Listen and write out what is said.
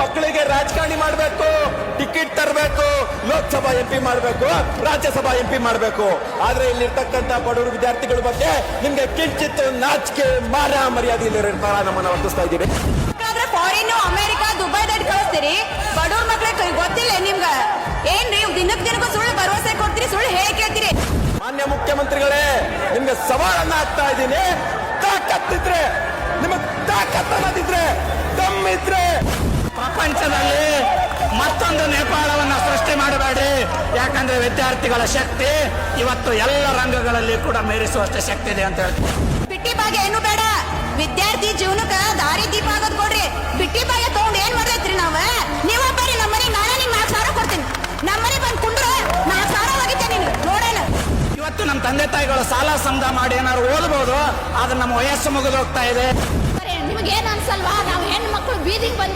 ಮಕ್ಕಳಿಗೆ ರಾಜಕಾರಣಿ ಮಾಡಬೇಕು, ಟಿಕೆಟ್ ತರಬೇಕು, ಲೋಕಸಭಾ MP ಮಾಡಬೇಕು, ರಾಜ್ಯಸಭಾ MP ಮಾಡಬೇಕು. ಆದ್ರೆ ಇಲ್ಲಿರ್ತಕ್ಕಂಥ ಬಡವರು ವಿದ್ಯಾರ್ಥಿಗಳ ಬಗ್ಗೆ ನಿಮ್ಗೆ ಕಿಂಚಿತ್ ನಾಚಿಕೆ ಮಾನ ಮರ್ಯಾದೆ ಇಲ್ಲಿರ್ತಾರ ನಮ್ಮನ್ನ ವರ್ತಿಸ್ತಾ ಇದ್ದೀವಿ. ಫಾರಿನ್ ಅಮೆರಿಕ ದುಬೈ ದಾಟಿ ಕಳಿಸ್ತೀರಿ, ಬಡವ್ರ ಮಕ್ಳಿಗೆ ಗೊತ್ತಿಲ್ಲ ನಿಮ್ಗ ಏನ್ರಿ? ದಿನಕ್ಕೂ ಸುಳ್ಳು ಭರವಸೆ ಕೊಡ್ತೀರಿ, ಸುಳ್ಳು ಹೇಳಿ ಕೇಳ್ತೀರಿ. ಮಾನ್ಯ ಮುಖ್ಯಮಂತ್ರಿಗಳೇ, ನಿಮ್ಗೆ ಸವಾಲನ್ನ ಹಾಕ್ತಾ ಇದ್ದೀನಿ. ತಾಕತ್ತಿದ್ರೆ, ನಿಮಗ್ ತಾಕತ್ ಅನ್ನೋದಿದ್ರೆ, ದಮ್ಮಿದ್ರೆ ಪ್ರಪಂಚದಲ್ಲಿ ಮತ್ತೊಂದು ನೇಪಾಳವನ್ನ ಸೃಷ್ಟಿ ಮಾಡಬೇಡಿ. ಯಾಕಂದ್ರೆ ವಿದ್ಯಾರ್ಥಿಗಳ ಶಕ್ತಿ ಇವತ್ತು ಎಲ್ಲ ರಂಗಗಳಲ್ಲಿ ಕೂಡ ಮೀರಿಸುವಷ್ಟು ಶಕ್ತಿ ಇದೆ ಅಂತ ಹೇಳ್ತೀವಿ. ಬಿಟ್ಟಿ ಭಾಗ್ಯ ಏನು ಬೇಡ, ವಿದ್ಯಾರ್ಥಿ ಜೀವನಕ್ಕ ದಾರಿ ದೀಪ ಆಗೋದ್ ಕೊಡ್ರಿ. ಬಿಟ್ಟಿ ಭಾಗ್ಯ ತಗೊಂಡ್ ಏನ್ ಮಾಡ್ತೈತ್ರಿ? ನೀವ ಬರ್ರಿ ನಮ್ಮ ಮನೆಗೆ, ನಾನೇ ನಿಮ್ಗೆ 4,000 ಕೊಡ್ತೀನಿ. ನಮ್ಮ ಮನೆ ಬಂದ್ ಕುಂಡ್ರೆ 4,000 ಆಗಿದ್ದೆ ನೀನು ನೋಡೋಣ. ಇವತ್ತು ನಮ್ಮ ತಂದೆ ತಾಯಿಗಳು ಸಾಲ ಸಮದ ಮಾಡಿ ಏನಾದ್ರು ಓದಬಹುದು, ಆದ್ರೆ ನಮ್ಮ ವಯಸ್ಸು ಮುಗಿದು ಹೋಗ್ತಾ ಇದೆ. ನಿಮ್ಗೆ ಏನ್ ಅನ್ಸಲ್ವಾ? ನಾವು ಹೆಣ್ಣು ಮಕ್ಕಳು ಬೀದಿಗೆ ಬಂದು